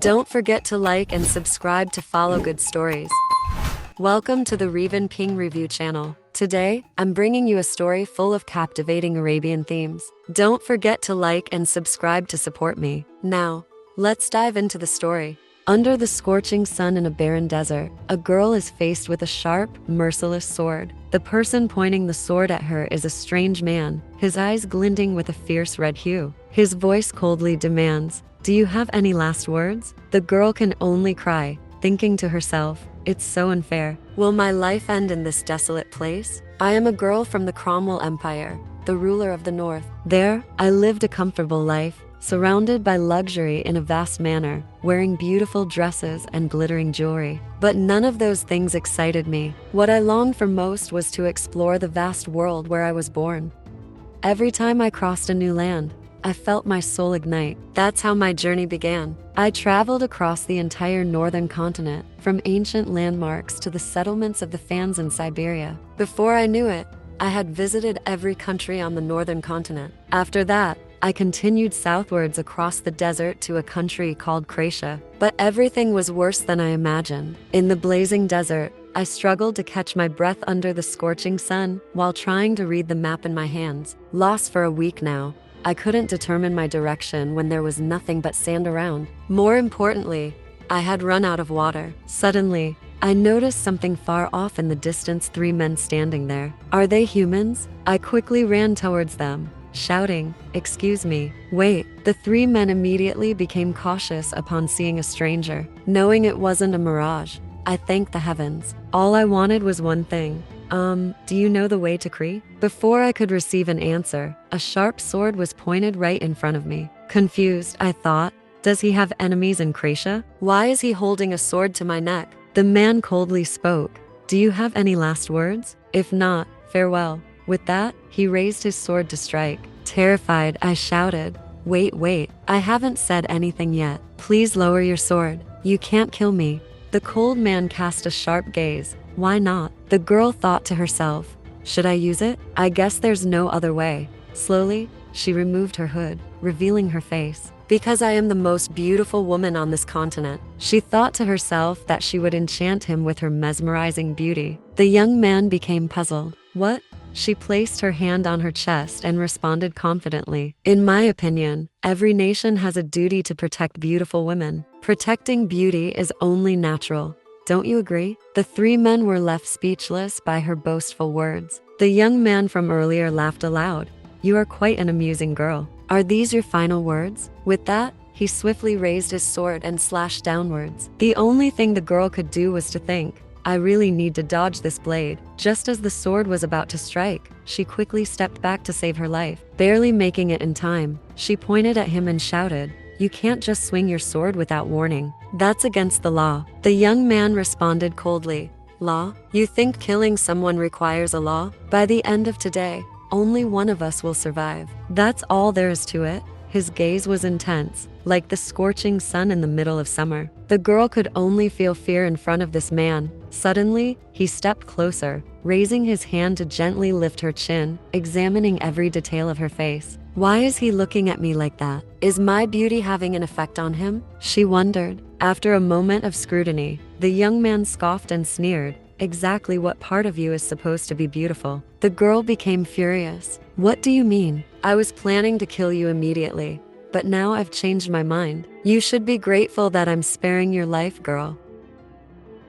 Don't forget to like and subscribe to follow good stories. Welcome to the Reven Ping Review channel. Today, I'm bringing you a story full of captivating Arabian themes. Don't forget to like and subscribe to support me. Now, let's dive into the story. Under the scorching sun in a barren desert, a girl is faced with a sharp, merciless sword. The person pointing the sword at her is a strange man, his eyes glinting with a fierce red hue. His voice coldly demands, "Do you have any last words?" The girl can only cry, thinking to herself, "It's so unfair. Will my life end in this desolate place? I am a girl from the Cromwall Empire, the ruler of the north. There, I lived a comfortable life, surrounded by luxury in a vast manor, wearing beautiful dresses and glittering jewelry. But none of those things excited me. What I longed for most was to explore the vast world where I was born. Every time I crossed a new land, I felt my soul ignite. That's how my journey began. I traveled across the entire northern continent, from ancient landmarks to the settlements of the Fans in Siberia. Before I knew it, I had visited every country on the northern continent. After that, I continued southwards across the desert to a country called Croatia. But everything was worse than I imagined. In the blazing desert, I struggled to catch my breath under the scorching sun while trying to read the map in my hands. Lost for a week now, I couldn't determine my direction when there was nothing but sand around. More importantly, I had run out of water. Suddenly, I noticed something far off in the distance, 3 men standing there. Are they humans? I quickly ran towards them, shouting, "Excuse me, wait." The 3 men immediately became cautious upon seeing a stranger. Knowing it wasn't a mirage, I thanked the heavens. All I wanted was one thing. Do you know the way to Crete? Before I could receive an answer, a sharp sword was pointed right in front of me. Confused, I thought, does he have enemies in Croatia? Why is he holding a sword to my neck? The man coldly spoke, "Do you have any last words? If not, farewell." With that, he raised his sword to strike. Terrified, I shouted, wait, I haven't said anything yet. Please lower your sword. You can't kill me." The cold man cast a sharp gaze. Why not? The girl thought to herself, should I use it? I guess there's no other way. Slowly, she removed her hood, revealing her face. Because I am the most beautiful woman on this continent. She thought to herself that she would enchant him with her mesmerizing beauty. The young man became puzzled. What? She placed her hand on her chest and responded confidently. In my opinion, every nation has a duty to protect beautiful women. Protecting beauty is only natural. Don't you agree? The 3 men were left speechless by her boastful words. The young man from earlier laughed aloud. You are quite an amusing girl. Are these your final words? With that, he swiftly raised his sword and slashed downwards. The only thing the girl could do was to think, I really need to dodge this blade. Just as the sword was about to strike, she quickly stepped back to save her life. Barely making it in time, she pointed at him and shouted, "You can't just swing your sword without warning. That's against the law." The young man responded coldly, "Law? You think killing someone requires a law? By the end of today, only one of us will survive. That's all there is to it." His gaze was intense, like the scorching sun in the middle of summer. The girl could only feel fear in front of this man. Suddenly, he stepped closer, raising his hand to gently lift her chin, examining every detail of her face. Why is he looking at me like that? Is my beauty having an effect on him? She wondered. After a moment of scrutiny, the young man scoffed and sneered. Exactly what part of you is supposed to be beautiful? The girl became furious. What do you mean? I was planning to kill you immediately, but now I've changed my mind. You should be grateful that I'm sparing your life, girl.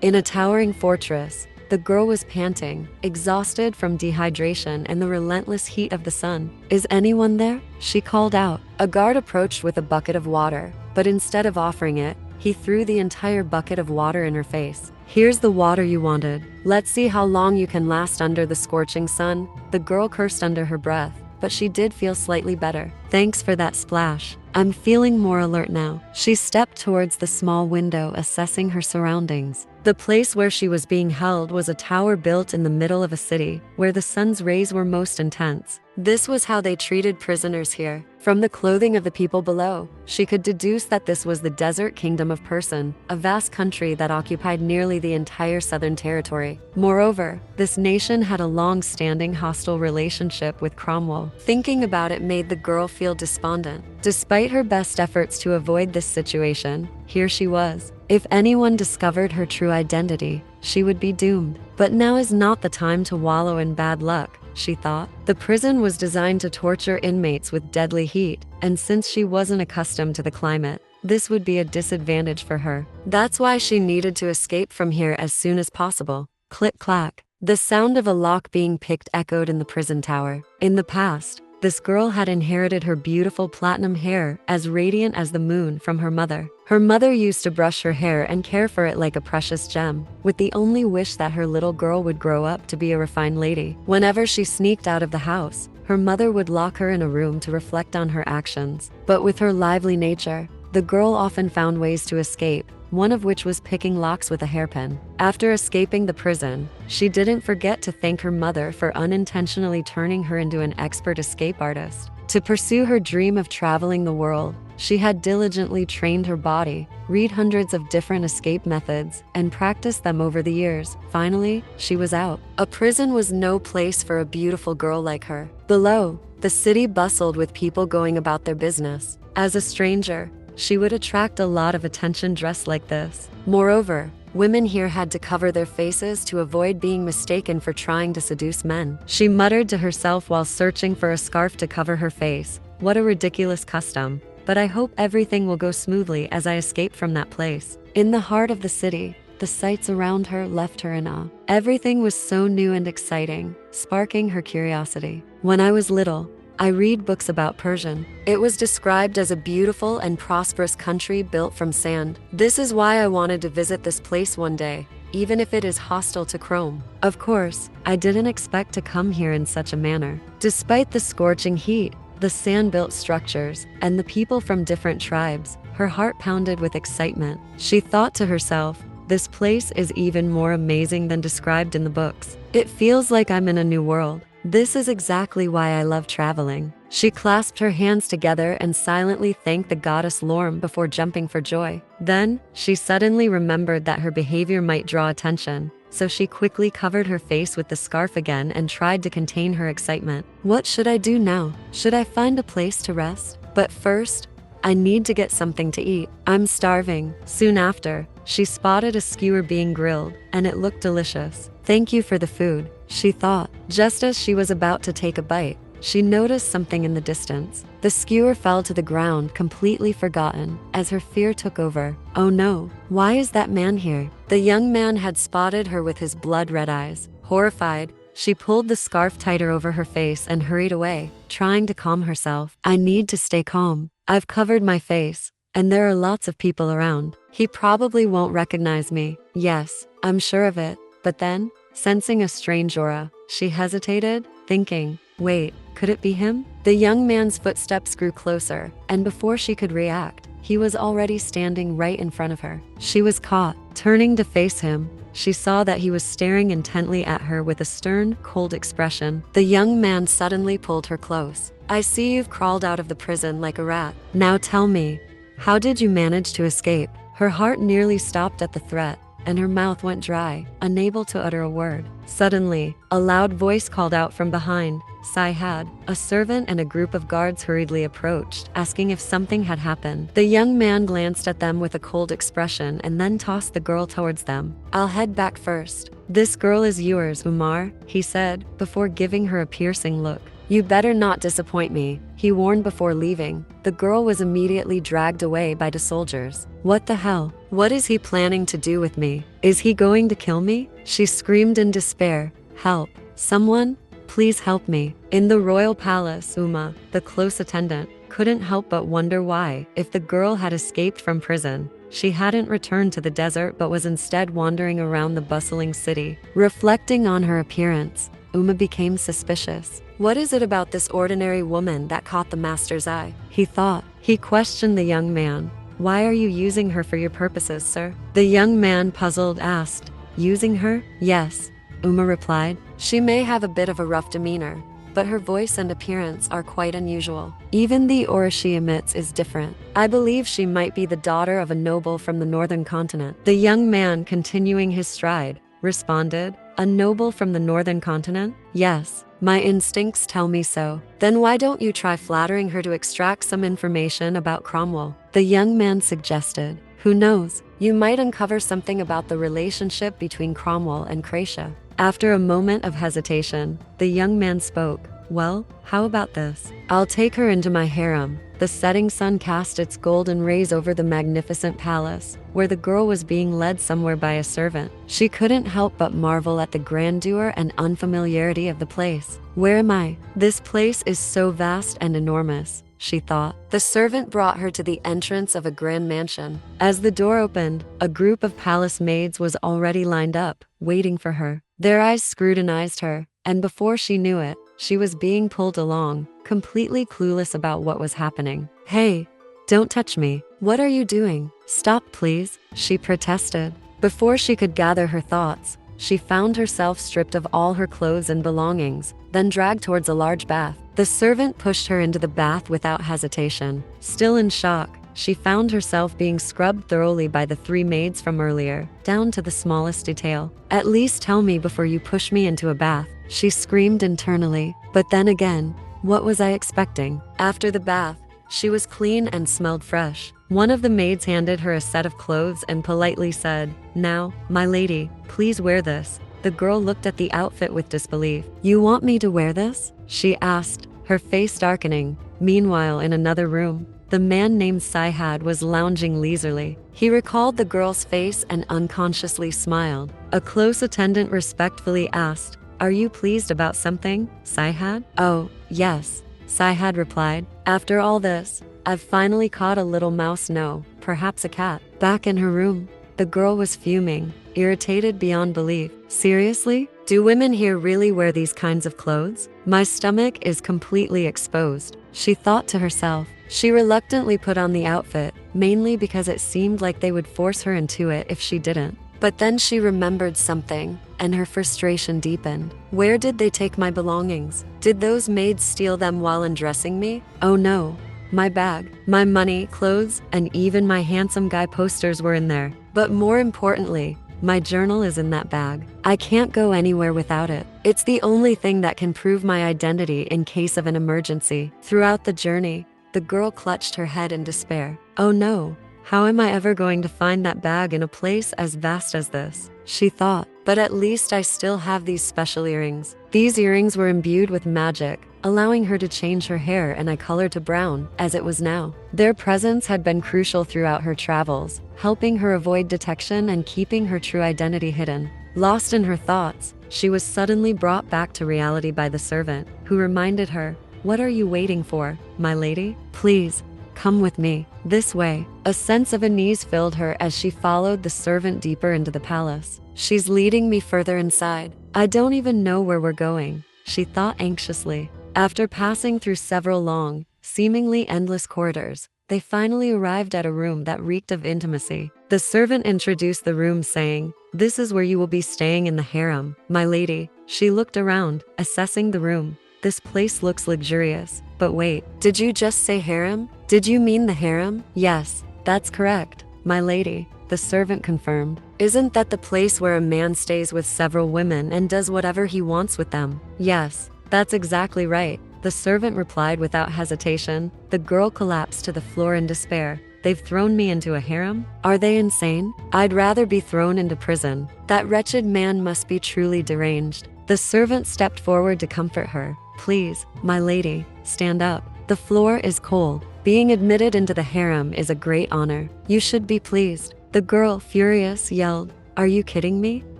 In a towering fortress, the girl was panting, exhausted from dehydration and the relentless heat of the sun. Is anyone there? She called out. A guard approached with a bucket of water, but instead of offering it, he threw the entire bucket of water in her face. Here's the water you wanted. Let's see how long you can last under the scorching sun. The girl cursed under her breath, but she did feel slightly better. Thanks for that splash. I'm feeling more alert now. She stepped towards the small window, assessing her surroundings. The place where she was being held was a tower built in the middle of a city, where the sun's rays were most intense. This was how they treated prisoners here. From the clothing of the people below, she could deduce that this was the desert kingdom of Pesian, a vast country that occupied nearly the entire southern territory. Moreover, this nation had a long-standing hostile relationship with Cromwall. Thinking about it made the girl feel despondent. Despite her best efforts to avoid this situation, here she was. If anyone discovered her true identity, she would be doomed. But now is not the time to wallow in bad luck, she thought. The prison was designed to torture inmates with deadly heat, and since she wasn't accustomed to the climate, this would be a disadvantage for her. That's why she needed to escape from here as soon as possible. Click-clack. The sound of a lock being picked echoed in the prison tower. In the past, this girl had inherited her beautiful platinum hair, as radiant as the moon, from her mother. Her mother used to brush her hair and care for it like a precious gem, with the only wish that her little girl would grow up to be a refined lady. Whenever she sneaked out of the house, her mother would lock her in a room to reflect on her actions. But with her lively nature, the girl often found ways to escape, one of which was picking locks with a hairpin. After escaping the prison, she didn't forget to thank her mother for unintentionally turning her into an expert escape artist. To pursue her dream of traveling the world, she had diligently trained her body, read hundreds of different escape methods, and practiced them over the years. Finally, she was out. A prison was no place for a beautiful girl like her. Below, the city bustled with people going about their business. As a stranger, she would attract a lot of attention dressed like this. Moreover, women here had to cover their faces to avoid being mistaken for trying to seduce men. She muttered to herself while searching for a scarf to cover her face. What a ridiculous custom. But I hope everything will go smoothly as I escape from that place. In the heart of the city, the sights around her left her in awe. Everything was so new and exciting, sparking her curiosity. When I was little, I read books about Pesian. It was described as a beautiful and prosperous country built from sand. This is why I wanted to visit this place one day, even if it is hostile to Chrome. Of course, I didn't expect to come here in such a manner. Despite the scorching heat, the sand-built structures, and the people from different tribes, her heart pounded with excitement. She thought to herself, this place is even more amazing than described in the books. It feels like I'm in a new world. This is exactly why I love traveling. She clasped her hands together and silently thanked the goddess Lorm before jumping for joy. Then, she suddenly remembered that her behavior might draw attention, so she quickly covered her face with the scarf again and tried to contain her excitement. What should I do now? Should I find a place to rest? But first, I need to get something to eat. I'm starving. Soon after, she spotted a skewer being grilled, and it looked delicious. Thank you for the food, she thought. Just as she was about to take a bite, she noticed something in the distance. The skewer fell to the ground, completely forgotten, as her fear took over. Oh no, why is that man here? The young man had spotted her with his blood-red eyes. Horrified, she pulled the scarf tighter over her face and hurried away, trying to calm herself. I need to stay calm. I've covered my face, and there are lots of people around. He probably won't recognize me. Yes, I'm sure of it. But then, sensing a strange aura, she hesitated, thinking, wait, could it be him? The young man's footsteps grew closer, and before she could react, he was already standing right in front of her. She was caught. Turning to face him, she saw that he was staring intently at her with a stern, cold expression. The young man suddenly pulled her close. I see you've crawled out of the prison like a rat. Now tell me, how did you manage to escape? Her heart nearly stopped at the threat, and her mouth went dry, unable to utter a word. Suddenly, a loud voice called out from behind. Sihad, a servant and a group of guards hurriedly approached, asking if something had happened. The young man glanced at them with a cold expression and then tossed the girl towards them. I'll head back first. This girl is yours, Umar, he said, before giving her a piercing look. You better not disappoint me, he warned before leaving. The girl was immediately dragged away by the soldiers. What the hell? What is he planning to do with me? Is he going to kill me? She screamed in despair. Help. Someone? Please help me. In the royal palace, Uma, the close attendant, couldn't help but wonder why, if the girl had escaped from prison, she hadn't returned to the desert but was instead wandering around the bustling city. Reflecting on her appearance, Uma became suspicious. What is it about this ordinary woman that caught the master's eye? He thought. He questioned the young man. Why are you using her for your purposes, sir? The young man, puzzled, asked. Using her? Yes, Uma replied. She may have a bit of a rough demeanor, but her voice and appearance are quite unusual. Even the aura she emits is different. I believe she might be the daughter of a noble from the northern continent." The young man, continuing his stride, responded, "A noble from the northern continent? Yes, my instincts tell me so." "Then why don't you try flattering her to extract some information about Cromwell?" the young man suggested. "Who knows, you might uncover something about the relationship between Cromwell and Croatia." After a moment of hesitation, the young man spoke. "Well, how about this? I'll take her into my harem." The setting sun cast its golden rays over the magnificent palace, where the girl was being led somewhere by a servant. She couldn't help but marvel at the grandeur and unfamiliarity of the place. "Where am I? This place is so vast and enormous," she thought. The servant brought her to the entrance of a grand mansion. As the door opened, a group of palace maids was already lined up, waiting for her. Their eyes scrutinized her, and before she knew it, she was being pulled along, completely clueless about what was happening. "Hey, don't touch me. What are you doing? Stop, please," she protested. Before she could gather her thoughts, she found herself stripped of all her clothes and belongings, then dragged towards a large bath. The servant pushed her into the bath without hesitation. Still in shock, she found herself being scrubbed thoroughly by the 3 maids from earlier, down to the smallest detail. "At least tell me before you push me into a bath," she screamed internally. But then again, what was I expecting? After the bath, she was clean and smelled fresh. One of the maids handed her a set of clothes and politely said, "Now, my lady, please wear this." The girl looked at the outfit with disbelief. "You want me to wear this?" she asked, her face darkening. Meanwhile, in another room, the man named Sihad was lounging leisurely. He recalled the girl's face and unconsciously smiled. A close attendant respectfully asked, "Are you pleased about something, Sihad?" "Oh, yes," Sihad replied. "After all this, I've finally caught a little mouse, no, perhaps a cat." Back in her room, the girl was fuming, irritated beyond belief. "Seriously? Do women here really wear these kinds of clothes? My stomach is completely exposed," she thought to herself. She reluctantly put on the outfit, mainly because it seemed like they would force her into it if she didn't. But then she remembered something, and her frustration deepened. Where did they take my belongings? Did those maids steal them while undressing me? Oh no. My bag, my money, clothes, and even my handsome guy posters were in there. But more importantly, my journal is in that bag. I can't go anywhere without it. It's the only thing that can prove my identity in case of an emergency. Throughout the journey, the girl clutched her head in despair. Oh no. How am I ever going to find that bag in a place as vast as this? She thought, but at least I still have these special earrings. These earrings were imbued with magic, allowing her to change her hair and eye color to brown, as it was now. Their presence had been crucial throughout her travels, helping her avoid detection and keeping her true identity hidden. Lost in her thoughts, she was suddenly brought back to reality by the servant, who reminded her, "What are you waiting for, my lady? Please, come with me. This way." A sense of unease filled her as she followed the servant deeper into the palace. "She's leading me further inside. I don't even know where we're going," she thought anxiously. After passing through several long, seemingly endless corridors, they finally arrived at a room that reeked of intimacy. The servant introduced the room saying, "This is where you will be staying in the harem, my lady." She looked around, assessing the room. This place looks luxurious. But wait, did you just say harem? Did you mean the harem? Yes, that's correct, my lady, the servant confirmed. Isn't that the place where a man stays with several women and does whatever he wants with them? Yes, that's exactly right, the servant replied without hesitation. The girl collapsed to the floor in despair. They've thrown me into a harem? Are they insane? I'd rather be thrown into prison. That wretched man must be truly deranged. The servant stepped forward to comfort her. Please, my lady, stand up. The floor is cold. Being admitted into the harem is a great honor. You should be pleased. The girl, furious, yelled, "Are you kidding me?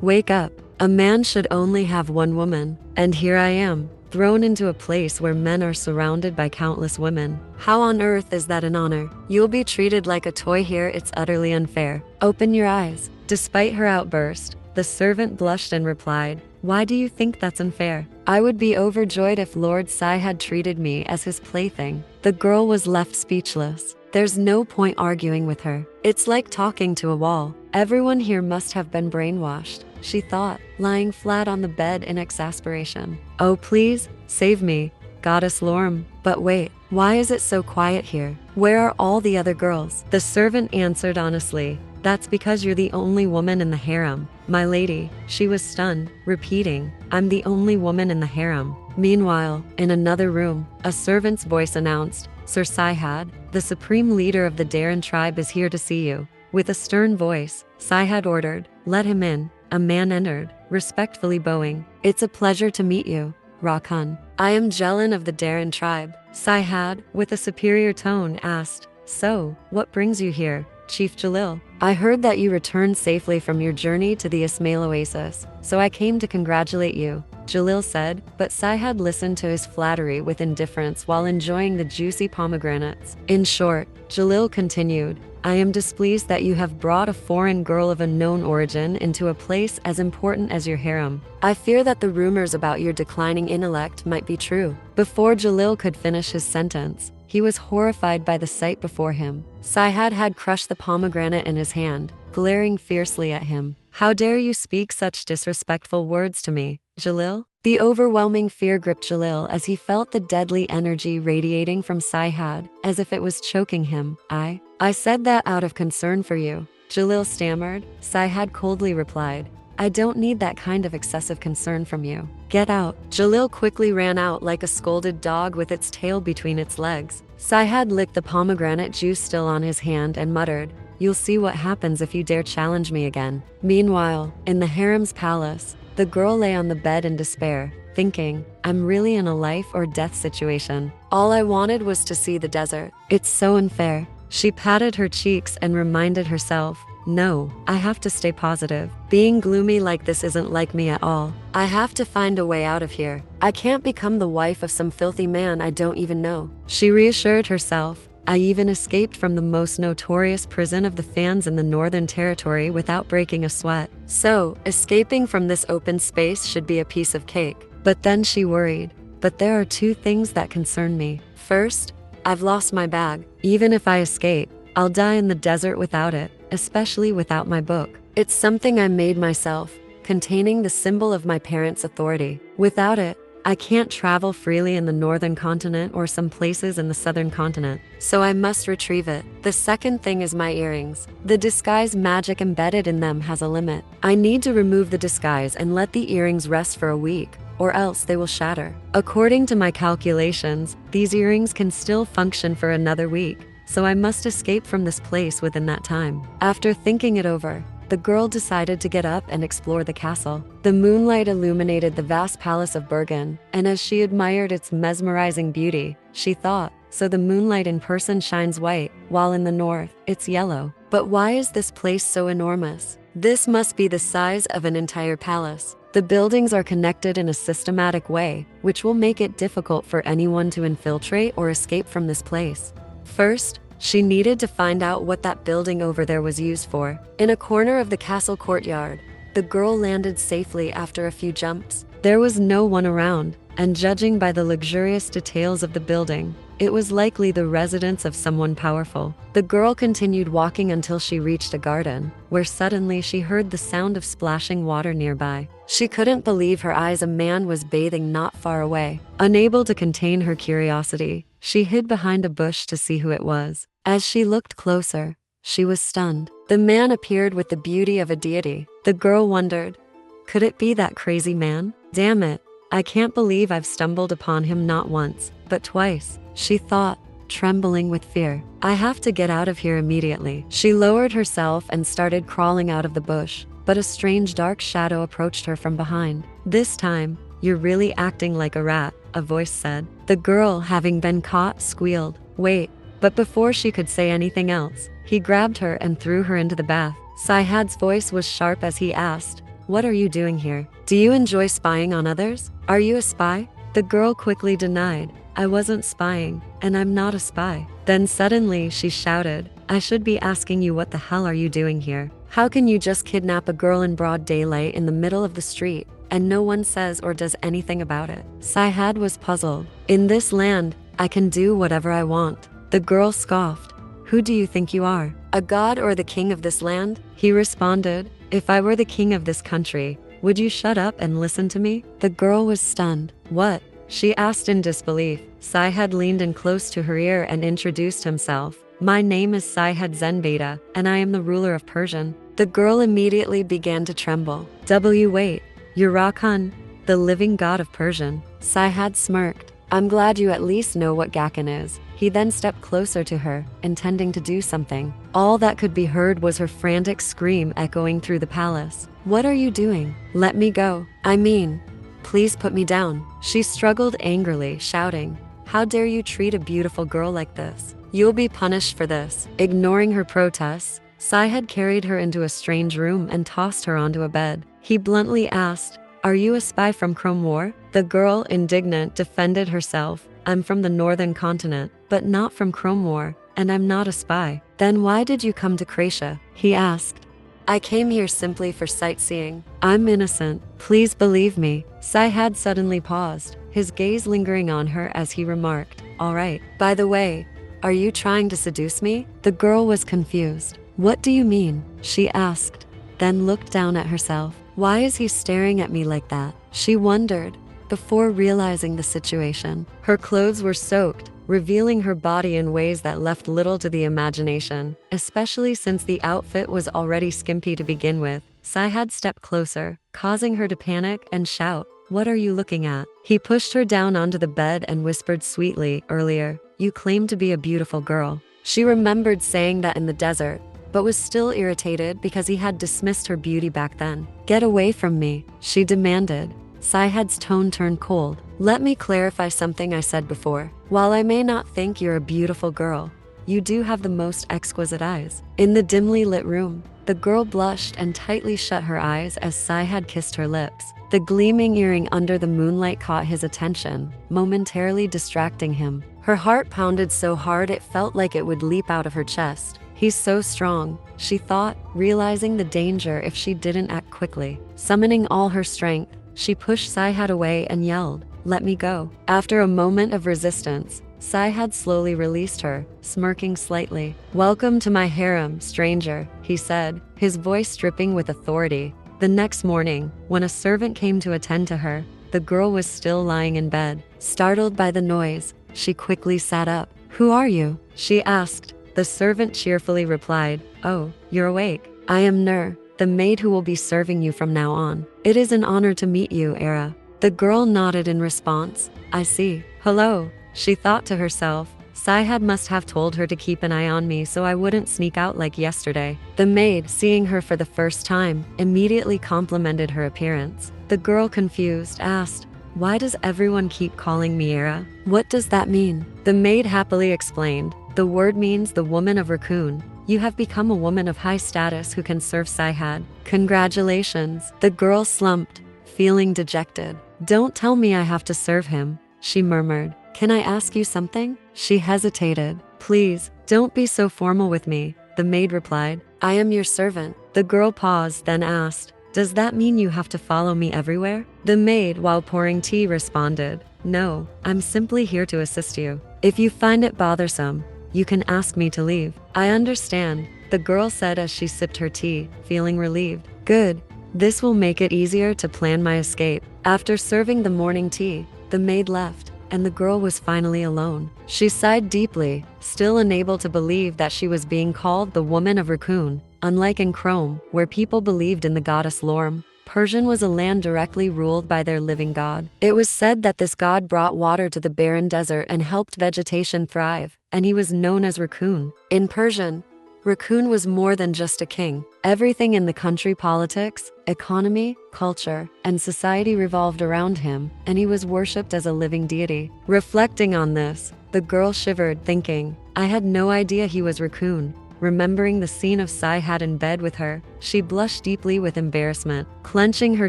Wake up. A man should only have one woman. And here I am, thrown into a place where men are surrounded by countless women. How on earth is that an honor? You'll be treated like a toy here. It's utterly unfair. Open your eyes." Despite her outburst, the servant blushed and replied, "Why do you think that's unfair? I would be overjoyed if Lord Sihad treated me as his plaything." The girl was left speechless. There's no point arguing with her. It's like talking to a wall. Everyone here must have been brainwashed. she thought, lying flat on the bed in exasperation. Oh please, save me, Goddess Lorm. But wait, why is it so quiet here? Where are all the other girls? The servant answered honestly, that's because you're the only woman in the harem, my lady. She was stunned, repeating, I'm the only woman in the harem. Meanwhile, in another room, a servant's voice announced, Sir Sihad, the supreme leader of the Darren tribe is here to see you. With a stern voice, Sihad ordered, let him in. A man entered, respectfully bowing. It's a pleasure to meet you, Rakhan. I am Jelan of the Darren tribe. Sihad, with a superior tone, asked, so, what brings you here, Chief Jalil? I heard that you returned safely from your journey to the Ismail Oasis, so I came to congratulate you, Jalil said, but Sihad listened to his flattery with indifference while enjoying the juicy pomegranates. In short, Jalil continued, I am displeased that you have brought a foreign girl of unknown origin into a place as important as your harem. I fear that the rumors about your declining intellect might be true. Before Jalil could finish his sentence, he was horrified by the sight before him. Sihad had crushed the pomegranate in his hand, glaring fiercely at him. How dare you speak such disrespectful words to me, Jalil? The overwhelming fear gripped Jalil as he felt the deadly energy radiating from Sihad, as if it was choking him. I said that out of concern for you, Jalil stammered. Sihad coldly replied, I don't need that kind of excessive concern from you. Get out. Jalil quickly ran out like a scolded dog with its tail between its legs. Sihad licked the pomegranate juice still on his hand and muttered, you'll see what happens if you dare challenge me again. Meanwhile, in the harem's palace, the girl lay on the bed in despair, thinking, I'm really in a life or death situation. All I wanted was to see the desert. It's so unfair. She patted her cheeks and reminded herself, no, I have to stay positive. Being gloomy like this isn't like me at all. I have to find a way out of here. I can't become the wife of some filthy man I don't even know. She reassured herself, I even escaped from the most notorious prison of the fans in the Northern Territory without breaking a sweat. So, escaping from this open space should be a piece of cake. But then she worried. But there are two things that concern me. First, I've lost my bag. Even if I escape, I'll die in the desert without it, especially without my book. It's something I made myself, containing the symbol of my parents' authority. Without it, I can't travel freely in the northern continent or some places in the southern continent, so I must retrieve it. The second thing is my earrings. The disguise magic embedded in them has a limit. I need to remove the disguise and let the earrings rest for a week, or else they will shatter. According to my calculations, these earrings can still function for another week, so I must escape from this place within that time. After thinking it over, the girl decided to get up and explore the castle. The moonlight illuminated the vast palace of Bergen, and as she admired its mesmerizing beauty, she thought, so the moonlight in person shines white, while in the north, it's yellow. But why is this place so enormous? This must be the size of an entire palace. The buildings are connected in a systematic way, which will make it difficult for anyone to infiltrate or escape from this place. First, she needed to find out what that building over there was used for. In a corner of the castle courtyard, the girl landed safely after a few jumps. There was no one around, and judging by the luxurious details of the building, it was likely the residence of someone powerful. The girl continued walking until she reached a garden, where suddenly she heard the sound of splashing water nearby. She couldn't believe her eyes. A man was bathing not far away. Unable to contain her curiosity, she hid behind a bush to see who it was. As she looked closer, she was stunned. The man appeared with the beauty of a deity. The girl wondered, could it be that crazy man? Damn it, I can't believe I've stumbled upon him not once, but twice, she thought, trembling with fear. I have to get out of here immediately. She lowered herself and started crawling out of the bush, but a strange dark shadow approached her from behind. This time, you're really acting like a rat, a voice said. The girl, having been caught, squealed, wait. But before she could say anything else, he grabbed her and threw her into the bath. Sihad's voice was sharp as he asked, what are you doing here? Do you enjoy spying on others? Are you a spy? The girl quickly denied, I wasn't spying, and I'm not a spy. Then suddenly she shouted, I should be asking you what the hell are you doing here? How can you just kidnap a girl in broad daylight in the middle of the street, and no one says or does anything about it? Sihad was puzzled. In this land, I can do whatever I want. The girl scoffed. Who do you think you are? A god or the king of this land? He responded, If I were the king of this country, would you shut up and listen to me? The girl was stunned. What? She asked in disbelief. Sihad leaned in close to her ear and introduced himself. My name is Sihad Zain Behdad, and I am the ruler of Persian. The girl immediately began to tremble. Wait, you're Rakan, the living god of Persian. Sihad smirked. I'm glad you at least know what Gakan is. He then stepped closer to her, intending to do something. All that could be heard was her frantic scream echoing through the palace. What are you doing? Let me go. I mean, please put me down. She struggled angrily, shouting, how dare you treat a beautiful girl like this? You'll be punished for this. Ignoring her protests, Sihad carried her into a strange room and tossed her onto a bed. He bluntly asked, are you a spy from Cromwall? The girl, indignant, defended herself. I'm from the northern continent, but not from Cromwall, and I'm not a spy. Then why did you come to Croatia? He asked. I came here simply for sightseeing. I'm innocent. Please believe me. Sihad suddenly paused, his gaze lingering on her as he remarked, all right. By the way, are you trying to seduce me? The girl was confused. What do you mean? She asked, then looked down at herself. Why is he staring at me like that? She wondered, before realizing the situation. Her clothes were soaked, revealing her body in ways that left little to the imagination, especially since the outfit was already skimpy to begin with. Sihad stepped closer, causing her to panic and shout, what are you looking at? He pushed her down onto the bed and whispered sweetly, earlier, you claimed to be a beautiful girl. She remembered saying that in the desert, but was still irritated because he had dismissed her beauty back then. Get away from me, she demanded. Sihad's tone turned cold. Let me clarify something I said before. While I may not think you're a beautiful girl, you do have the most exquisite eyes. In the dimly lit room, the girl blushed and tightly shut her eyes as Sihad kissed her lips. The gleaming earring under the moonlight caught his attention, momentarily distracting him. Her heart pounded so hard it felt like it would leap out of her chest. He's so strong, she thought, realizing the danger if she didn't act quickly. Summoning all her strength, she pushed Sihad away and yelled, let me go. After a moment of resistance, Sihad slowly released her, smirking slightly. Welcome to my harem, stranger, he said, his voice dripping with authority. The next morning, when a servant came to attend to her, the girl was still lying in bed. Startled by the noise, she quickly sat up. Who are you? She asked. The servant cheerfully replied, oh, you're awake. I am Nur, the maid who will be serving you from now on. It is an honor to meet you, Era. The girl nodded in response. I see. Hello, she thought to herself. Sihad must have told her to keep an eye on me so I wouldn't sneak out like yesterday. The maid, seeing her for the first time, immediately complimented her appearance. The girl, confused, asked, why does everyone keep calling me Era? What does that mean? The maid happily explained. The word means the woman of Raccoon. You have become a woman of high status who can serve Sihad. Congratulations. The girl slumped, feeling dejected. Don't tell me I have to serve him, she murmured. Can I ask you something? She hesitated. Please, don't be so formal with me, the maid replied. I am your servant. The girl paused, then asked, does that mean you have to follow me everywhere? The maid, while pouring tea, responded, no, I'm simply here to assist you. If you find it bothersome, you can ask me to leave. I understand, the girl said as she sipped her tea, feeling relieved. Good. This will make it easier to plan my escape. After serving the morning tea, the maid left, and the girl was finally alone. She sighed deeply, still unable to believe that she was being called the woman of Raccoon. Unlike in Chrome, where people believed in the goddess Lorm, Persian was a land directly ruled by their living god. It was said that this god brought water to the barren desert and helped vegetation thrive, and he was known as Raccoon. In Persian, Raccoon was more than just a king. Everything in the country, politics, economy, culture, and society revolved around him, and he was worshipped as a living deity. Reflecting on this, the girl shivered, thinking, I had no idea he was Raccoon. Remembering the scene of Sihad in bed with her, she blushed deeply with embarrassment. Clenching her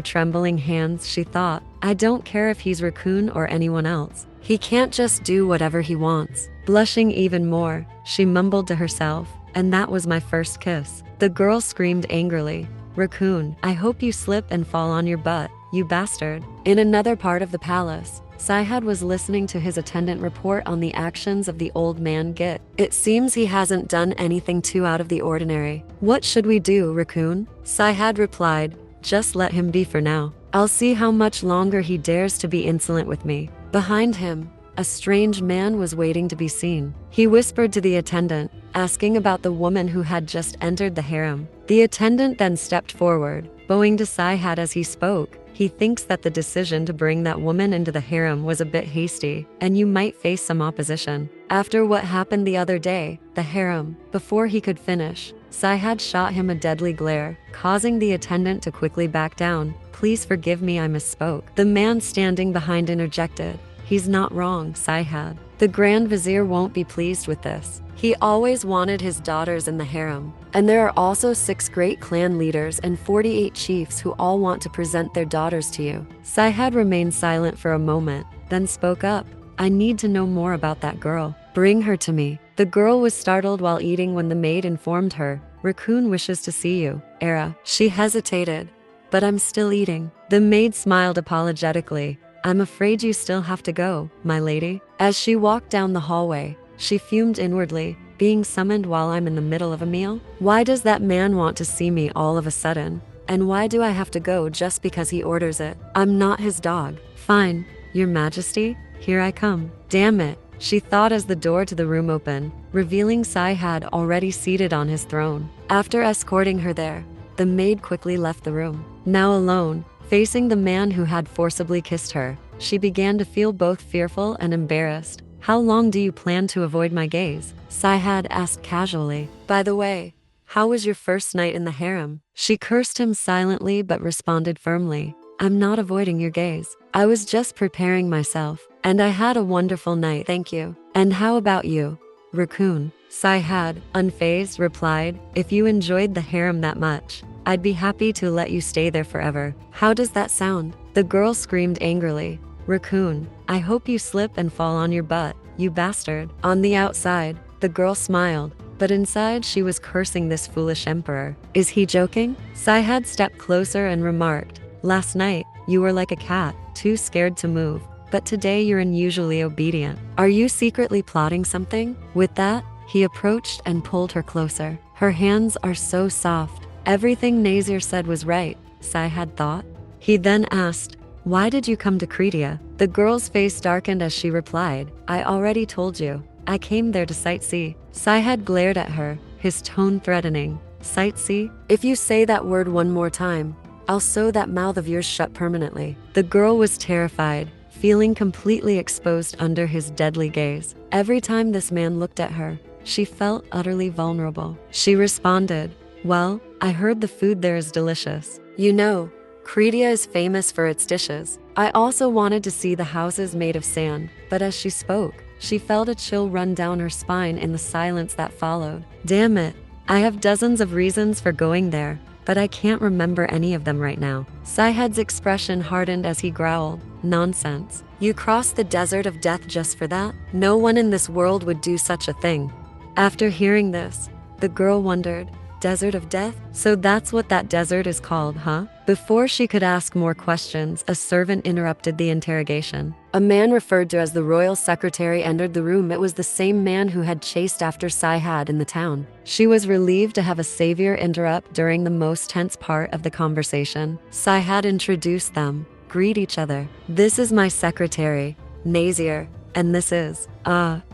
trembling hands, she thought, I don't care if he's Raccoon or anyone else. He can't just do whatever he wants. Blushing even more, she mumbled to herself, and that was my first kiss. The girl screamed angrily, Raccoon, I hope you slip and fall on your butt, you bastard. In another part of the palace, Sihad was listening to his attendant report on the actions of the old man Git. It seems he hasn't done anything too out of the ordinary. What should we do, Raccoon? Sihad replied, just let him be for now. I'll see how much longer he dares to be insolent with me. Behind him, a strange man was waiting to be seen. He whispered to the attendant, asking about the woman who had just entered the harem. The attendant then stepped forward, bowing to Sihad as he spoke. He thinks that the decision to bring that woman into the harem was a bit hasty, and you might face some opposition. After what happened the other day, the harem, before he could finish, Sihad shot him a deadly glare, causing the attendant to quickly back down. Please forgive me, I misspoke. The man standing behind interjected. He's not wrong, Sihad. The Grand Vizier won't be pleased with this. He always wanted his daughters in the harem. And there are also 6 great clan leaders and 48 chiefs who all want to present their daughters to you. Sihad remained silent for a moment, then spoke up. I need to know more about that girl. Bring her to me. The girl was startled while eating when the maid informed her. Raccoon wishes to see you, Era. She hesitated. But I'm still eating. The maid smiled apologetically. I'm afraid you still have to go, my lady. As she walked down the hallway, she fumed inwardly. Being summoned while I'm in the middle of a meal? Why does that man want to see me all of a sudden? And why do I have to go just because he orders it? I'm not his dog. Fine, Your Majesty, here I come. Damn it, she thought as the door to the room opened, revealing Sihad already seated on his throne. After escorting her there, the maid quickly left the room. Now alone, facing the man who had forcibly kissed her, she began to feel both fearful and embarrassed. How long do you plan to avoid my gaze? Sihad asked casually. By the way, how was your first night in the harem? She cursed him silently but responded firmly. I'm not avoiding your gaze. I was just preparing myself, and I had a wonderful night, thank you. And how about you, Raccoon? Sihad, unfazed, replied, if you enjoyed the harem that much, I'd be happy to let you stay there forever. How does that sound? The girl screamed angrily. Raccoon, I hope you slip and fall on your butt, you bastard. On the outside, the girl smiled, but inside she was cursing this foolish emperor. Is he joking? Sihad stepped closer and remarked, last night, you were like a cat, too scared to move, but today you're unusually obedient. Are you secretly plotting something? With that, he approached and pulled her closer. Her hands are so soft. Everything Nazir said was right, Sihad thought. He then asked, why did you come to Cretia? The girl's face darkened as she replied, I already told you. I came there to sightsee. Sihad glared at her, his tone threatening. Sightsee? If you say that word one more time, I'll sew that mouth of yours shut permanently. The girl was terrified, feeling completely exposed under his deadly gaze. Every time this man looked at her, she felt utterly vulnerable. She responded, well, I heard the food there is delicious. You know, Cretia is famous for its dishes. I also wanted to see the houses made of sand, but as she spoke, she felt a chill run down her spine in the silence that followed. Damn it, I have dozens of reasons for going there, but I can't remember any of them right now. Sihad's expression hardened as he growled, nonsense. You crossed the desert of death just for that? No one in this world would do such a thing. After hearing this, the girl wondered, Desert of Death? So that's what that desert is called, huh? Before she could ask more questions, a servant interrupted the interrogation. A man referred to as the royal secretary entered the room. It was the same man who had chased after Sihad in the town. She was relieved to have a savior interrupt during the most tense part of the conversation. Sihad introduced them, greet each other. This is my secretary, Nazir, and this is,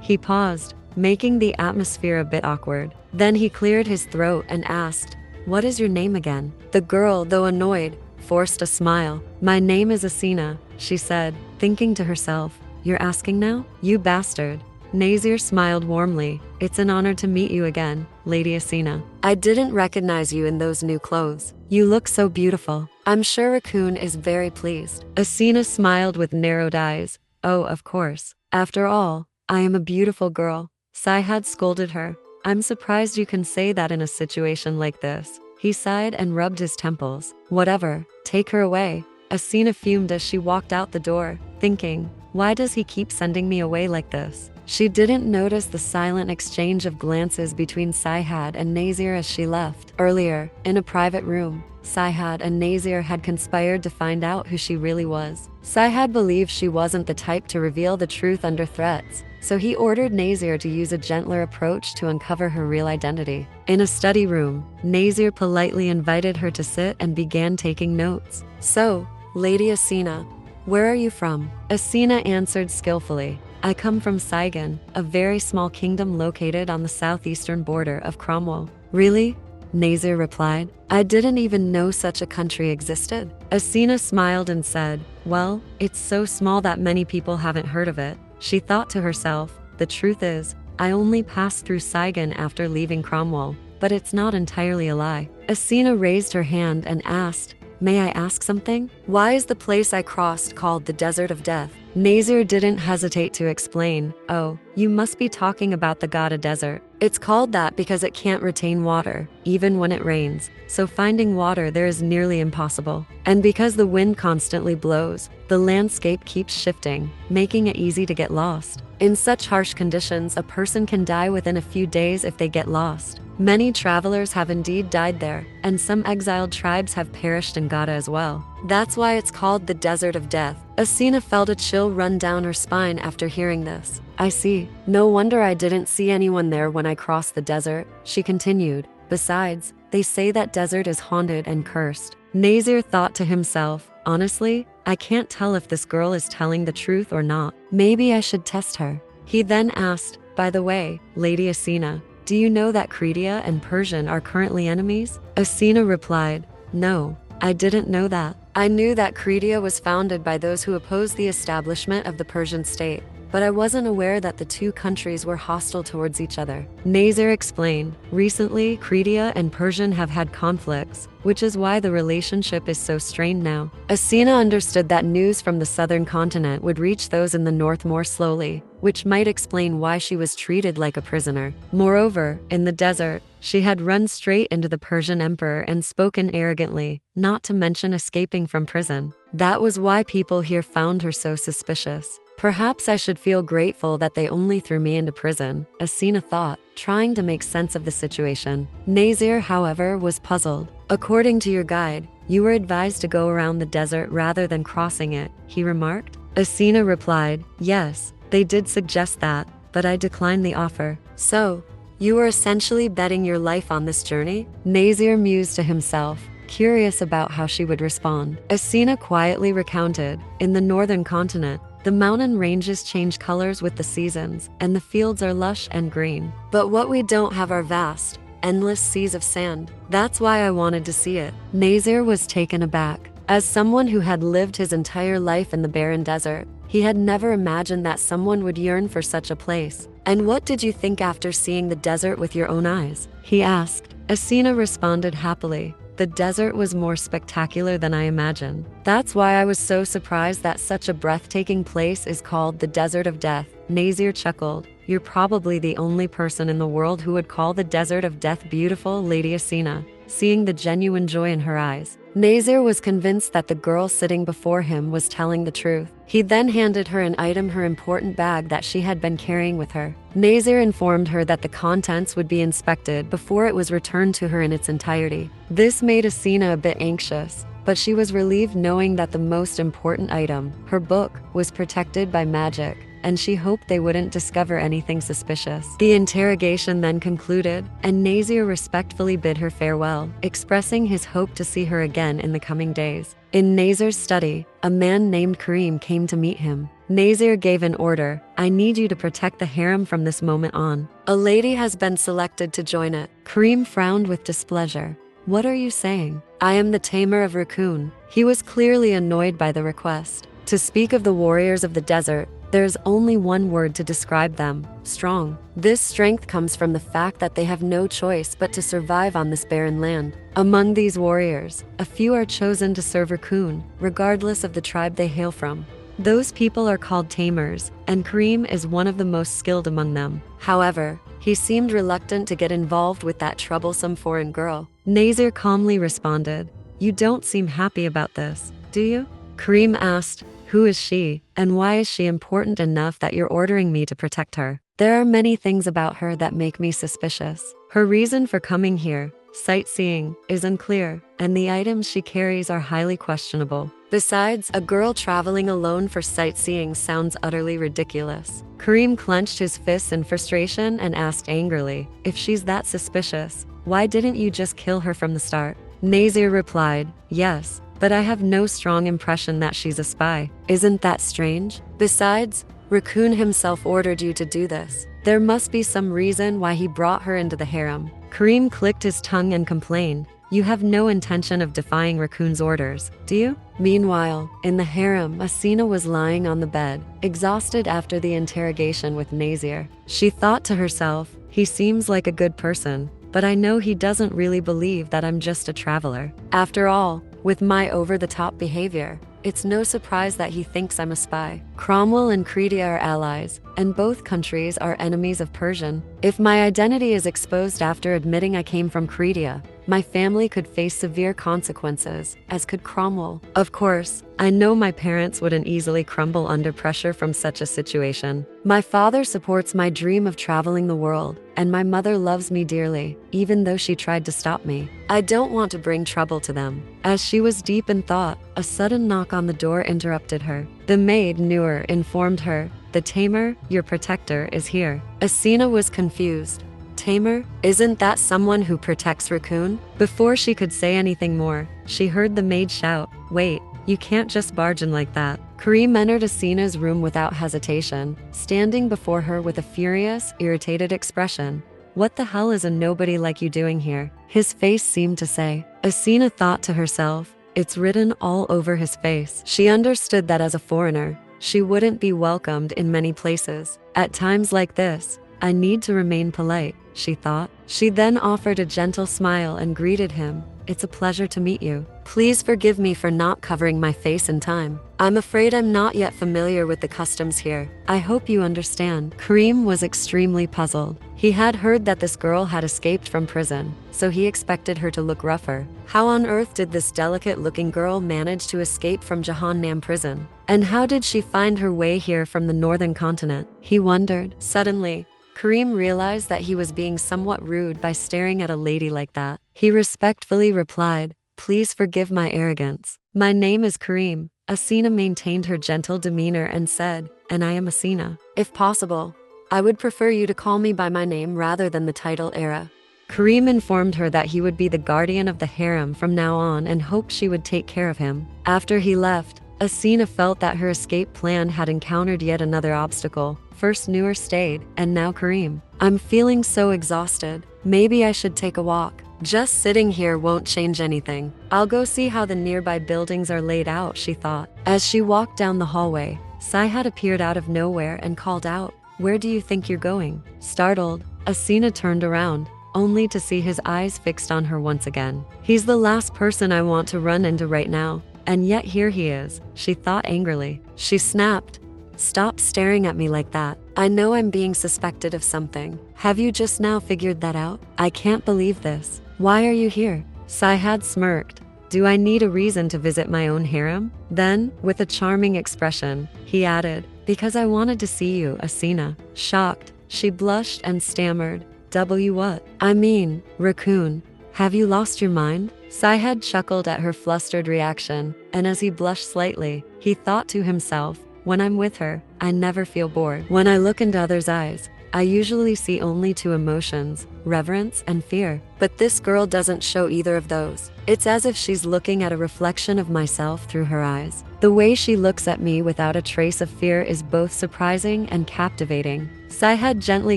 he paused, making the atmosphere a bit awkward. Then he cleared his throat and asked, what is your name again? The girl, though annoyed, forced a smile. My name is Asina, she said, thinking to herself, you're asking now? You bastard. Nazir smiled warmly. It's an honor to meet you again, Lady Asina. I didn't recognize you in those new clothes. You look so beautiful. I'm sure Raccoon is very pleased. Asina smiled with narrowed eyes. Oh, of course. After all, I am a beautiful girl. Sihad scolded her. I'm surprised you can say that in a situation like this. He sighed and rubbed his temples. Whatever, take her away. Asina fumed as she walked out the door, thinking, why does he keep sending me away like this? She didn't notice the silent exchange of glances between Sihad and Nazir as she left. Earlier, in a private room, Sihad and Nazir had conspired to find out who she really was. Sihad believed she wasn't the type to reveal the truth under threats, so he ordered Nazir to use a gentler approach to uncover her real identity. In a study room, Nazir politely invited her to sit and began taking notes. "So, Lady Asina, where are you from?" Asina answered skillfully. "I come from Saigon, a very small kingdom located on the southeastern border of Cromwall." "Really?" Nazir replied. "I didn't even know such a country existed." Asina smiled and said, "Well, it's so small that many people haven't heard of it." She thought to herself, "The truth is, I only passed through Saigon after leaving Cromwall, but it's not entirely a lie." Asina raised her hand and asked, "May I ask something? Why is the place I crossed called the Desert of Death?" Nazir didn't hesitate to explain. "Oh, you must be talking about the Gada Desert. It's called that because it can't retain water, even when it rains, so finding water there is nearly impossible. And because the wind constantly blows, the landscape keeps shifting, making it easy to get lost. In such harsh conditions, a person can die within a few days if they get lost. Many travelers have indeed died there, and some exiled tribes have perished in Gada as well. That's why it's called the Desert of Death." Asina felt a chill run down her spine after hearing this. "I see. No wonder I didn't see anyone there when I crossed the desert," she continued. "Besides, they say that desert is haunted and cursed." Nazir thought to himself, "Honestly, I can't tell if this girl is telling the truth or not. Maybe I should test her." He then asked, "By the way, Lady Asina, do you know that Credia and Persian are currently enemies?" Asina replied, "No, I didn't know that. I knew that Credia was founded by those who opposed the establishment of the Persian state, but I wasn't aware that the two countries were hostile towards each other." Nazir explained, "Recently, Credia and Persian have had conflicts, which is why the relationship is so strained now." Asina understood that news from the southern continent would reach those in the north more slowly, which might explain why she was treated like a prisoner. Moreover, in the desert, she had run straight into the Persian emperor and spoken arrogantly, not to mention escaping from prison. That was why people here found her so suspicious. "Perhaps I should feel grateful that they only threw me into prison," Asina thought, trying to make sense of the situation. Nazir, however, was puzzled. "According to your guide, you were advised to go around the desert rather than crossing it," he remarked. Asina replied, "Yes, they did suggest that, but I declined the offer." "So, you were essentially betting your life on this journey?" Nazir mused to himself, curious about how she would respond. Asina quietly recounted, "In the northern continent, the mountain ranges change colors with the seasons, and the fields are lush and green. But what we don't have are vast, endless seas of sand. That's why I wanted to see it." Nazir was taken aback. As someone who had lived his entire life in the barren desert, he had never imagined that someone would yearn for such a place. "And what did you think after seeing the desert with your own eyes?" he asked. Asina responded happily, "The desert was more spectacular than I imagined. That's why I was so surprised that such a breathtaking place is called the Desert of Death." Nazir chuckled. "You're probably the only person in the world who would call the Desert of Death beautiful, Lady Asina." Seeing the genuine joy in her eyes, Nazir was convinced that the girl sitting before him was telling the truth. He then handed her an item, her important bag that she had been carrying with her. Nazir informed her that the contents would be inspected before it was returned to her in its entirety. This made Asina a bit anxious, but she was relieved knowing that the most important item, her book, was protected by magic, and she hoped they wouldn't discover anything suspicious. The interrogation then concluded, and Nazir respectfully bid her farewell, expressing his hope to see her again in the coming days. In Nazir's study, a man named Karim came to meet him. Nazir gave an order, "I need you to protect the harem from this moment on. A lady has been selected to join it." Karim frowned with displeasure. "What are you saying? I am the tamer of Raccoon." He was clearly annoyed by the request. To speak of the warriors of the desert, there's only one word to describe them: strong. This strength comes from the fact that they have no choice but to survive on this barren land. Among these warriors, a few are chosen to serve Raccoon, regardless of the tribe they hail from. Those people are called tamers, and Karim is one of the most skilled among them. However, he seemed reluctant to get involved with that troublesome foreign girl. Nazir calmly responded, "You don't seem happy about this, do you?" Karim asked, "Who is she, and why is she important enough that you're ordering me to protect her?" "There are many things about her that make me suspicious. Her reason for coming here, sightseeing is unclear, and the items she carries are highly questionable. Besides, a girl traveling alone for sightseeing sounds utterly ridiculous. Karim clenched his fists in frustration and asked angrily, if she's that suspicious, why didn't you just kill her from the start? Nazir replied, yes, but I have no strong impression that she's a spy. Isn't that strange? Besides, Raccoon himself ordered you to do this. There must be some reason why he brought her into the harem. Karim clicked his tongue and complained, you have no intention of defying Raccoon's orders, do you? Meanwhile, in the harem, Asina was lying on the bed, exhausted after the interrogation with Nazir. She thought to herself, he seems like a good person, but I know he doesn't really believe that I'm just a traveler. After all, with my over-the-top behavior, it's no surprise that he thinks I'm a spy. Cromwell and Credia are allies, and both countries are enemies of Persian. If my identity is exposed after admitting I came from Credia, my family could face severe consequences, as could Cromwell. Of course, I know my parents wouldn't easily crumble under pressure from such a situation. My father supports my dream of traveling the world, and my mother loves me dearly, even though she tried to stop me. I don't want to bring trouble to them. As she was deep in thought, a sudden knock on the door interrupted her. The maid, Noor, informed her, the tamer, your protector, is here. Asina was confused. Tamer? Isn't that someone who protects Raccoon? Before she could say anything more, she heard the maid shout, wait, you can't just barge in like that. Karim entered Asina's room without hesitation, standing before her with a furious, irritated expression. What the hell is a nobody like you doing here? His face seemed to say. Asina thought to herself, it's written all over his face. She understood that as a foreigner, she wouldn't be welcomed in many places. At times like this, I need to remain polite, she thought. She then offered a gentle smile and greeted him. It's a pleasure to meet you. Please forgive me for not covering my face in time. I'm afraid I'm not yet familiar with the customs here. I hope you understand. Karim was extremely puzzled. He had heard that this girl had escaped from prison, so he expected her to look rougher. How on earth did this delicate-looking girl manage to escape from Jahannam prison? And how did she find her way here from the northern continent? He wondered. Suddenly, Karim realized that he was being somewhat rude by staring at a lady like that. He respectfully replied, please forgive my arrogance. My name is Karim. Asina maintained her gentle demeanor and said, and I am Asina. If possible, I would prefer you to call me by my name rather than the title Era. Karim informed her that he would be the guardian of the harem from now on and hoped she would take care of him. After he left, Asina felt that her escape plan had encountered yet another obstacle. First Noor stayed, and now Karim. I'm feeling so exhausted. Maybe I should take a walk. Just sitting here won't change anything. I'll go see how the nearby buildings are laid out, she thought. As she walked down the hallway, Sihad appeared out of nowhere and called out, where do you think you're going? Startled, Asina turned around, only to see his eyes fixed on her once again. He's the last person I want to run into right now, and yet here he is, she thought angrily. She snapped, stop staring at me like that. I know I'm being suspected of something. Have you just now figured that out? I can't believe this. Why are you here? Sihad smirked. Do I need a reason to visit my own harem? Then, with a charming expression, he added, because I wanted to see you, Asina. Shocked, she blushed and stammered, what? I mean, Raccoon. Have you lost your mind? Sihad chuckled at her flustered reaction, and as he blushed slightly, he thought to himself, when I'm with her, I never feel bored. When I look into others' eyes, I usually see only two emotions, reverence and fear. But this girl doesn't show either of those. It's as if she's looking at a reflection of myself through her eyes. The way she looks at me without a trace of fear is both surprising and captivating. Sihad gently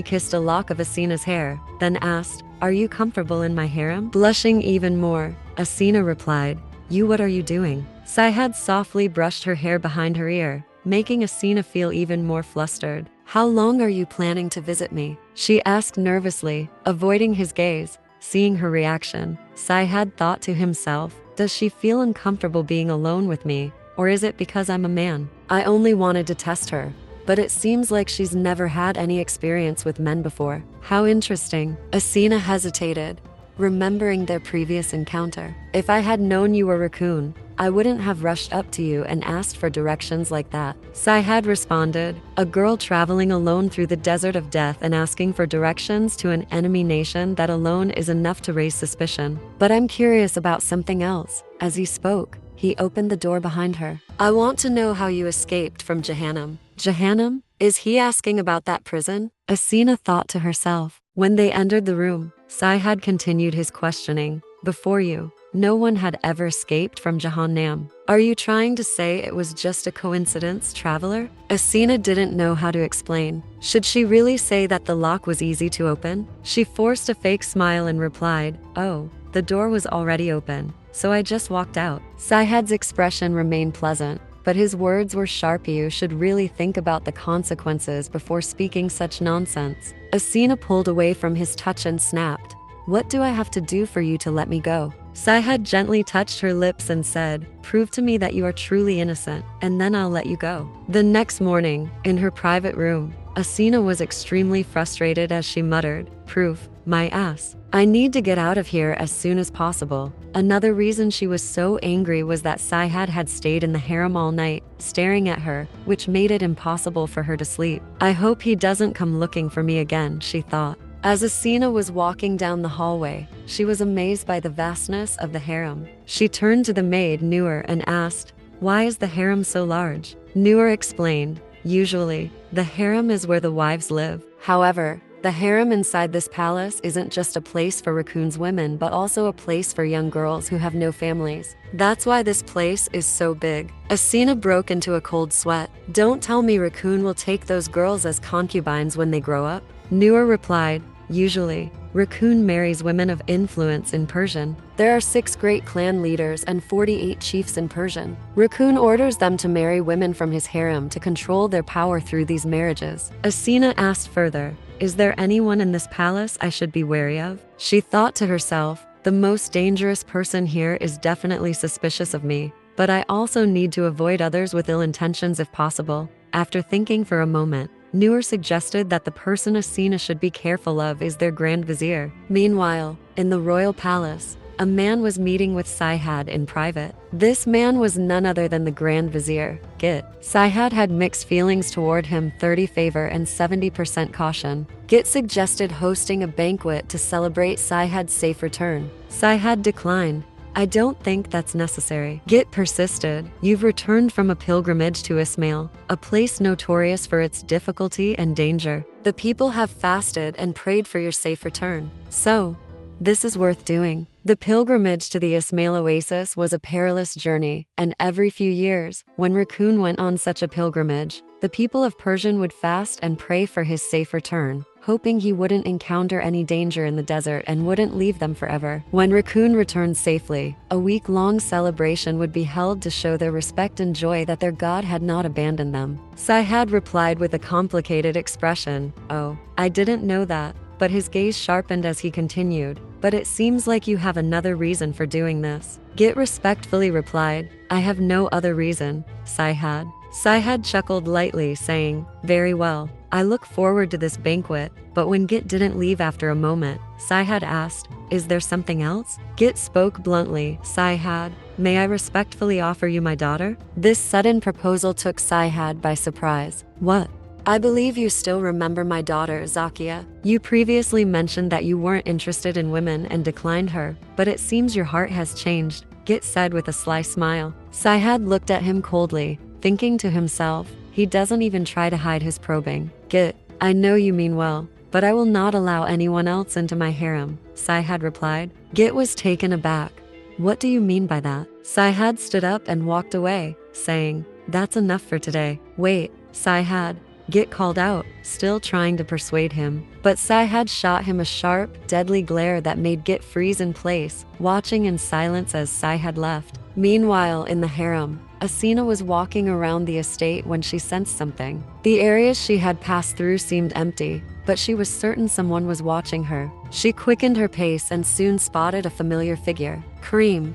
kissed a lock of Asina's hair, then asked, are you comfortable in my harem? Blushing even more, Asina replied, what are you doing? Sihad softly brushed her hair behind her ear, making Asina feel even more flustered. How long are you planning to visit me? She asked nervously, avoiding his gaze. Seeing her reaction, Sihad thought to himself, does she feel uncomfortable being alone with me, or is it because I'm a man? I only wanted to test her, but it seems like she's never had any experience with men before. How interesting. Asina hesitated, remembering their previous encounter. If I had known you were Raccoon, I wouldn't have rushed up to you and asked for directions like that. Sihad responded, a girl traveling alone through the desert of death and asking for directions to an enemy nation, that alone is enough to raise suspicion. But I'm curious about something else. As he spoke, he opened the door behind her. I want to know how you escaped from Jahannam. Jahannam? Is he asking about that prison? Asina thought to herself. When they entered the room, Sihad continued his questioning. Before you, no one had ever escaped from Jahannam. Are you trying to say it was just a coincidence, traveler? Asina didn't know how to explain. Should she really say that the lock was easy to open? She forced a fake smile and replied, oh, the door was already open, so I just walked out. Sihad's expression remained pleasant, but his words were sharp. You should really think about the consequences before speaking such nonsense. Asina pulled away from his touch and snapped, what do I have to do for you to let me go? Sihad gently touched her lips and said, prove to me that you are truly innocent, and then I'll let you go. The next morning, in her private room, Asina was extremely frustrated as she muttered, proof, my ass. I need to get out of here as soon as possible. Another reason she was so angry was that Sihad had stayed in the harem all night, staring at her, which made it impossible for her to sleep. I hope he doesn't come looking for me again, she thought. As Asina was walking down the hallway, she was amazed by the vastness of the harem. She turned to the maid, Noor, and asked, why is the harem so large? Noor explained, usually, the harem is where the wives live. However, the harem inside this palace isn't just a place for Raccoon's women, but also a place for young girls who have no families. That's why this place is so big. Asina broke into a cold sweat. Don't tell me Raccoon will take those girls as concubines when they grow up. Noor replied, usually, Raccoon marries women of influence in Persian. There are 6 great clan leaders and 48 chiefs in Persian. Raccoon orders them to marry women from his harem to control their power through these marriages. Asina asked further, is there anyone in this palace I should be wary of? She thought to herself, the most dangerous person here is definitely suspicious of me, but I also need to avoid others with ill intentions if possible. After thinking for a moment, Noor suggested that the person Asina should be careful of is their Grand Vizier. Meanwhile, in the royal palace, a man was meeting with Sihad in private. This man was none other than the Grand Vizier, Git. Sihad had mixed feelings toward him, 30 favor and 70% caution. Git suggested hosting a banquet to celebrate Sihad's safe return. Sihad declined. I don't think that's necessary. Git persisted. You've returned from a pilgrimage to Ismail, a place notorious for its difficulty and danger. The people have fasted and prayed for your safe return. So, this is worth doing. The pilgrimage to the Ismail oasis was a perilous journey, and every few years, when Raccoon went on such a pilgrimage, the people of Persian would fast and pray for his safe return, hoping he wouldn't encounter any danger in the desert and wouldn't leave them forever. When Raccoon returned safely, a week-long celebration would be held to show their respect and joy that their god had not abandoned them. Sihad replied with a complicated expression, oh, I didn't know that. But his gaze sharpened as he continued, but it seems like you have another reason for doing this. Git respectfully replied, I have no other reason, Sihad. Sihad chuckled lightly, saying, very well, I look forward to this banquet. But when Git didn't leave after a moment, Sihad asked, is there something else? Git spoke bluntly, Sihad, may I respectfully offer you my daughter? This sudden proposal took Sihad by surprise. What? I believe you still remember my daughter, Zakia. You previously mentioned that you weren't interested in women and declined her, but it seems your heart has changed, Git said with a sly smile. Sihad looked at him coldly, thinking to himself, he doesn't even try to hide his probing. Git, I know you mean well, but I will not allow anyone else into my harem, Sihad replied. Git was taken aback. What do you mean by that? Sihad stood up and walked away, saying, that's enough for today. Wait, Sihad. Git called out, still trying to persuade him. But Sihad shot him a sharp, deadly glare that made Git freeze in place, watching in silence as Sihad left. Meanwhile, in the harem, Asina was walking around the estate when she sensed something. The areas she had passed through seemed empty, but she was certain someone was watching her. She quickened her pace and soon spotted a familiar figure. Kareem,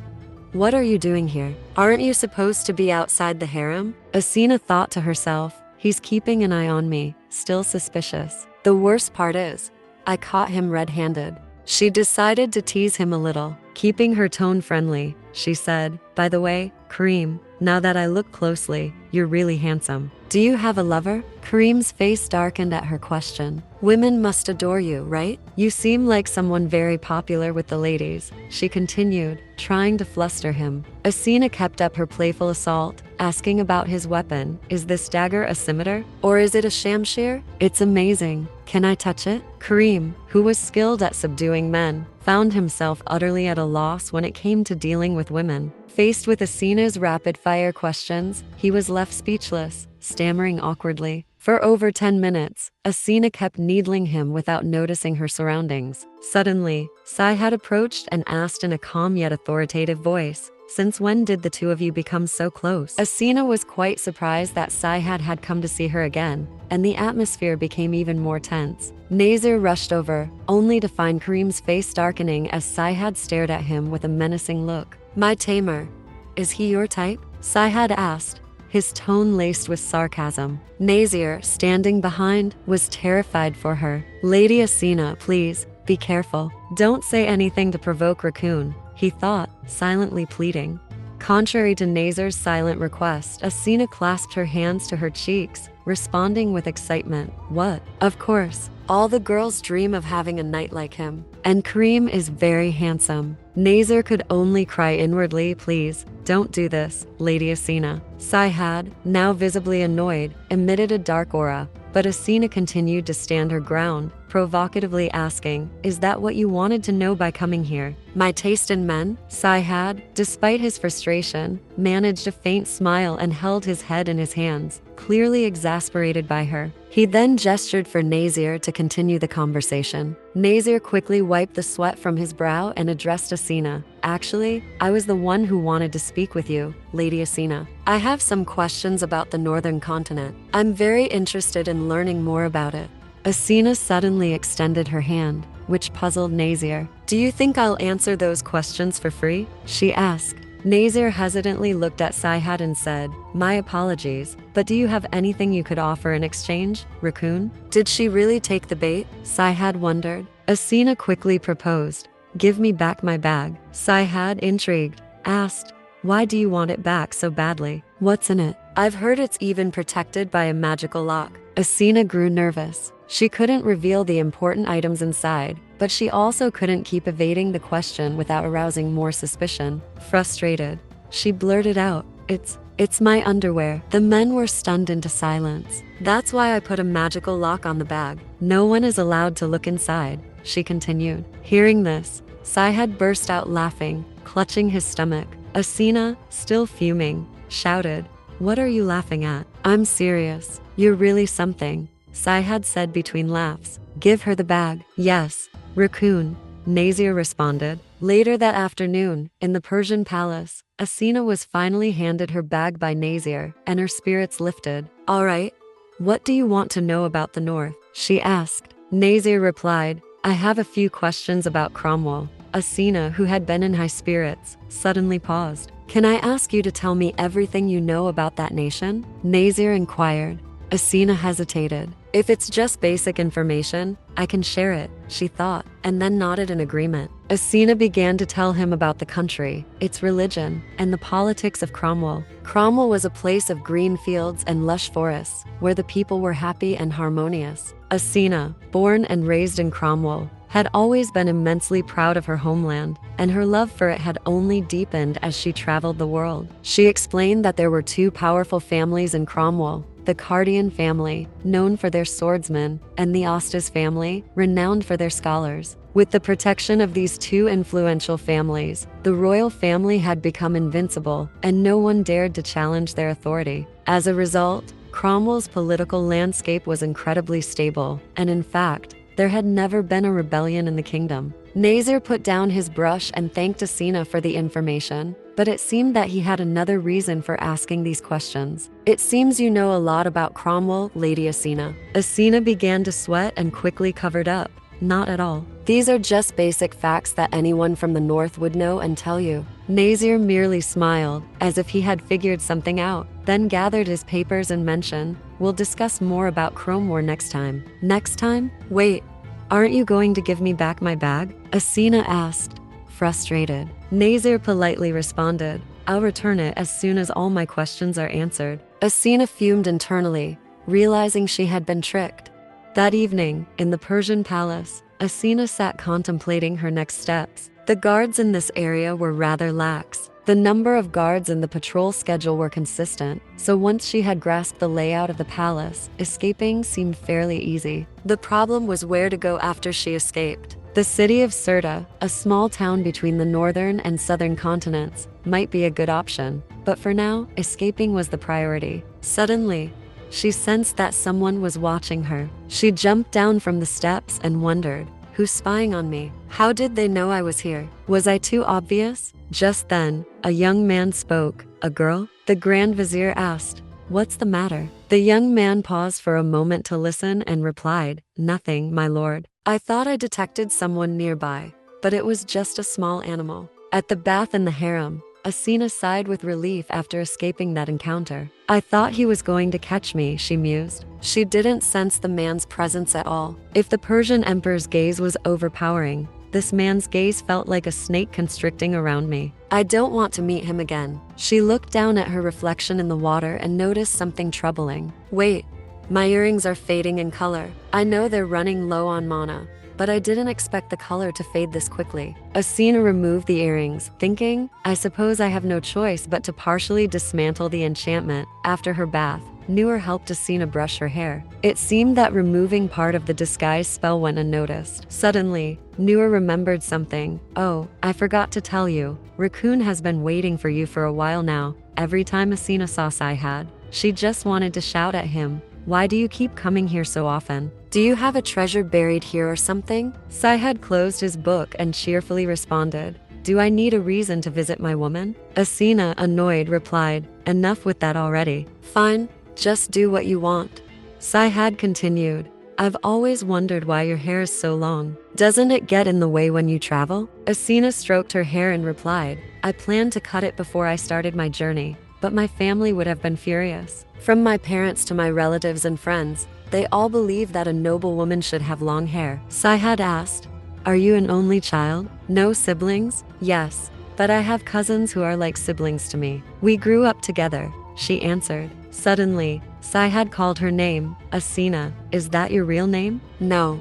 what are you doing here? Aren't you supposed to be outside the harem? Asina thought to herself, he's keeping an eye on me, still suspicious. The worst part is, I caught him red-handed. She decided to tease him a little. Keeping her tone friendly, she said, "By the way, Kareem, now that I look closely, you're really handsome. Do you have a lover?" Kareem's face darkened at her question. "Women must adore you, right? You seem like someone very popular with the ladies," she continued, trying to fluster him. Asina kept up her playful assault, asking about his weapon. "Is this dagger a scimitar? Or is it a shamshir? It's amazing. Can I touch it?" Kareem, who was skilled at subduing men, found himself utterly at a loss when it came to dealing with women. Faced with Asina's rapid-fire questions, he was left speechless, stammering awkwardly. For over 10 minutes, Asina kept needling him without noticing her surroundings. Suddenly, Sihad approached and asked in a calm yet authoritative voice, "Since when did the two of you become so close?" Asina was quite surprised that Sihad had come to see her again, and the atmosphere became even more tense. Nazir rushed over, only to find Kareem's face darkening as Sihad stared at him with a menacing look. "My tamer, is he your type?" Sihad asked, his tone laced with sarcasm. Nazir, standing behind, was terrified for her. "Lady Asina, please, be careful. Don't say anything to provoke Raccoon," he thought, silently pleading. Contrary to Nazir's silent request, Asina clasped her hands to her cheeks, responding with excitement. "What? Of course. All the girls dream of having a knight like him. And Kareem is very handsome." Nazir could only cry inwardly, "Please, don't do this, Lady Asina." Sihad, now visibly annoyed, emitted a dark aura, but Asina continued to stand her ground, provocatively asking, "Is that what you wanted to know by coming here? My taste in men?" Sihad, despite his frustration, managed a faint smile and held his head in his hands, clearly exasperated by her. He then gestured for Nazir to continue the conversation. Nazir quickly wiped the sweat from his brow and addressed Asina. "Actually, I was the one who wanted to speak with you, Lady Asina. I have some questions about the northern continent. I'm very interested in learning more about it." Asina suddenly extended her hand, which puzzled Nazir. "Do you think I'll answer those questions for free?" she asked. Nazir hesitantly looked at Sihad and said, "My apologies, but do you have anything you could offer in exchange, Raccoon?" Did she really take the bait? Sihad wondered. Asina quickly proposed, "Give me back my bag." Sihad, intrigued, asked, "Why do you want it back so badly? What's in it?" "I've heard it's even protected by a magical lock." Asina grew nervous. She couldn't reveal the important items inside, but she also couldn't keep evading the question without arousing more suspicion. Frustrated, she blurted out, It's my underwear." The men were stunned into silence. "That's why I put a magical lock on the bag. No one is allowed to look inside," she continued. Hearing this, Sihad burst out laughing, clutching his stomach. Asina, still fuming, shouted, "What are you laughing at? I'm serious. You're really something," Sihad said between laughs. "Give her the bag." "Yes, Raccoon," Nazir responded. Later that afternoon, in the Persian palace, Asina was finally handed her bag by Nazir, and her spirits lifted. "All right, what do you want to know about the north?" she asked. Nazir replied, "I have a few questions about Cromwall." Asina, who had been in high spirits, suddenly paused. "Can I ask you to tell me everything you know about that nation?" Nazir inquired. Asina hesitated. "If it's just basic information, I can share it," she thought, and then nodded in agreement. Asina began to tell him about the country, its religion, and the politics of Cromwall. Cromwall was a place of green fields and lush forests, where the people were happy and harmonious. Asina, born and raised in Cromwall, had always been immensely proud of her homeland, and her love for it had only deepened as she traveled the world. She explained that there were two powerful families in Cromwall: the Cardian family, known for their swordsmen, and the Ostis family, renowned for their scholars. With the protection of these two influential families, the royal family had become invincible, and no one dared to challenge their authority. As a result, Cromwell's political landscape was incredibly stable, and in fact, there had never been a rebellion in the kingdom. Nazir put down his brush and thanked Asina for the information, but it seemed that he had another reason for asking these questions. "It seems you know a lot about Cromwell, Lady Asina." Asina began to sweat and quickly covered up. "Not at all. These are just basic facts that anyone from the north would know and tell you." Nazir merely smiled, as if he had figured something out, then gathered his papers and mentioned, "We'll discuss more about Cromwell next time." "Next time? Wait, aren't you going to give me back my bag?" Asina asked. frustrated. Nazir politely responded, I'll return it as soon as all my questions are answered. Asina fumed internally, realizing she had been tricked. That evening, in the Persian palace, Asina sat contemplating her next steps. The guards in this area were rather lax. The number of guards in the patrol schedule were consistent, so once she had grasped the layout of the palace, escaping seemed fairly easy. The problem was where to go after she escaped. The city of Sirta, a small town between the northern and southern continents, might be a good option, but for now, escaping was the priority. Suddenly, she sensed that someone was watching her. She jumped down from the steps and wondered, who's spying on me? How did they know I was here? Was I too obvious? Just then, a young man spoke. A girl? The Grand Vizier asked, What's the matter? The young man paused for a moment to listen and replied, Nothing, my lord. I thought I detected someone nearby, but it was just a small animal. At the bath in the harem, Asina sighed with relief after escaping that encounter. I thought he was going to catch me, she mused. She didn't sense the man's presence at all. If the Persian emperor's gaze was overpowering, this man's gaze felt like a snake constricting around me. I don't want to meet him again. She looked down at her reflection in the water and noticed something troubling. Wait, my earrings are fading in color. I know they're running low on mana, but I didn't expect the color to fade this quickly. Asina removed the earrings, thinking, I suppose I have no choice but to partially dismantle the enchantment. After her bath, Noor helped Asina brush her hair. It seemed that removing part of the disguise spell went unnoticed. Suddenly, Noor remembered something. Oh, I forgot to tell you. Raccoon has been waiting for you for a while now. Every time Asina saw Sihad, she just wanted to shout at him, Why do you keep coming here so often? Do you have a treasure buried here or something? Sihad closed his book and cheerfully responded, Do I need a reason to visit my woman? Asina, annoyed, replied, Enough with that already. Fine, just do what you want. Sihad continued, I've always wondered why your hair is so long. Doesn't it get in the way when you travel? Asina stroked her hair and replied, I planned to cut it before I started my journey, but my family would have been furious. From my parents to my relatives and friends, they all believe that a noble woman should have long hair. Sihad asked, Are you an only child? No siblings? Yes, but I have cousins who are like siblings to me. We grew up together, she answered. Suddenly, Sihad called her name, Asina. Is that your real name? No.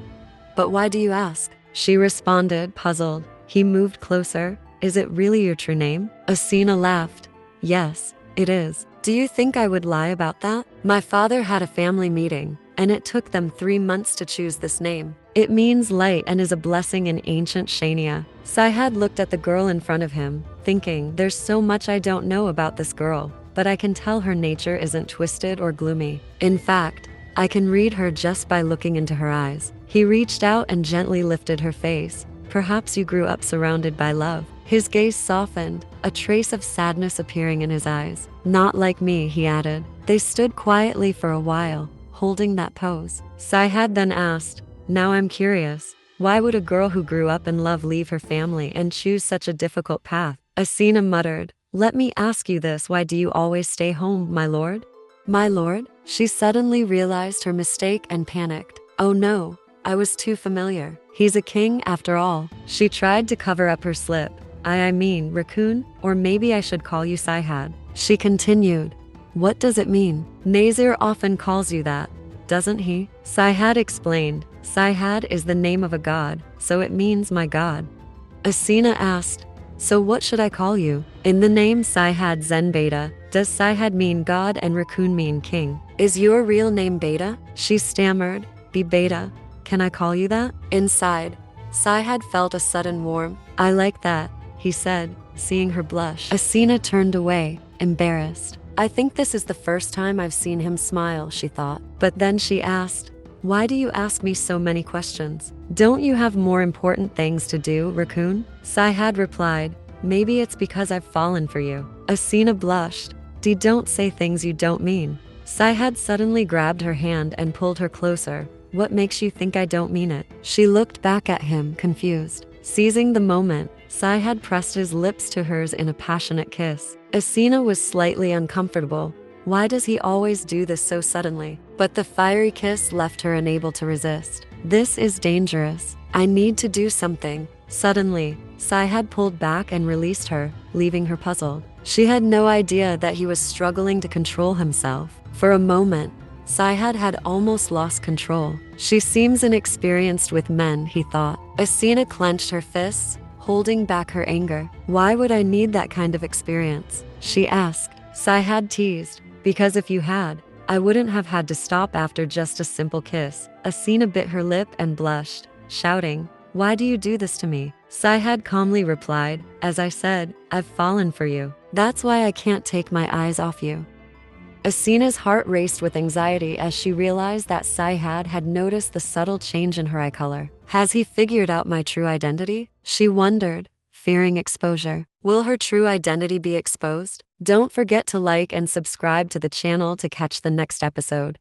But why do you ask? She responded, puzzled. He moved closer. Is it really your true name? Asina laughed. Yes, it is. Do you think I would lie about that? My father had a family meeting, and it took them 3 months to choose this name. It means light and is a blessing in ancient Shania. Sihad looked at the girl in front of him, thinking, There's so much I don't know about this girl, but I can tell her nature isn't twisted or gloomy. In fact, I can read her just by looking into her eyes. He reached out and gently lifted her face. Perhaps you grew up surrounded by love. His gaze softened, a trace of sadness appearing in his eyes. Not like me, he added. They stood quietly for a while, holding that pose. Sihad then asked, Now I'm curious. Why would a girl who grew up in love leave her family and choose such a difficult path? Asina muttered, Let me ask you this, why do you always stay home, my lord? My lord? She suddenly realized her mistake and panicked. Oh no, I was too familiar. He's a king after all. She tried to cover up her slip. I mean, Raccoon, or maybe I should call you Sihad. She continued, What does it mean? Nazir often calls you that, doesn't he? Sihad explained, Sihad is the name of a god, so it means my god. Asina asked, So what should I call you? In the name Sihad Zain Behdad, does Sihad mean god and Raccoon mean king? Is your real name Beta? She stammered, Be Beta. Can I call you that? Inside, Sihad felt a sudden warmth. I like that, he said, seeing her blush. Asina turned away, embarrassed. I think this is the first time I've seen him smile, she thought. But then she asked, Why do you ask me so many questions? Don't you have more important things to do, Raccoon? Sihad replied, Maybe it's because I've fallen for you. Asina blushed. Don't say things you don't mean. Sihad suddenly grabbed her hand and pulled her closer. What makes you think I don't mean it? She looked back at him, confused. Seizing the moment, Sihad pressed his lips to hers in a passionate kiss. Asina was slightly uncomfortable. Why does he always do this so suddenly? But the fiery kiss left her unable to resist. This is dangerous. I need to do something. Suddenly, Sihad pulled back and released her, leaving her puzzled. She had no idea that he was struggling to control himself. For a moment, Sihad had almost lost control. She seems inexperienced with men, he thought. Asina clenched her fists, holding back her anger. Why would I need that kind of experience? She asked. Sihad teased. Because if you had, I wouldn't have had to stop after just a simple kiss. Asina bit her lip and blushed, shouting, "Why do you do this to me?" Sihad calmly replied, "As I said, I've fallen for you. That's why I can't take my eyes off you." Asina's heart raced with anxiety as she realized that Sihad had noticed the subtle change in her eye color. Has he figured out my true identity? She wondered, fearing exposure. Will her true identity be exposed? Don't forget to like and subscribe to the channel to catch the next episode.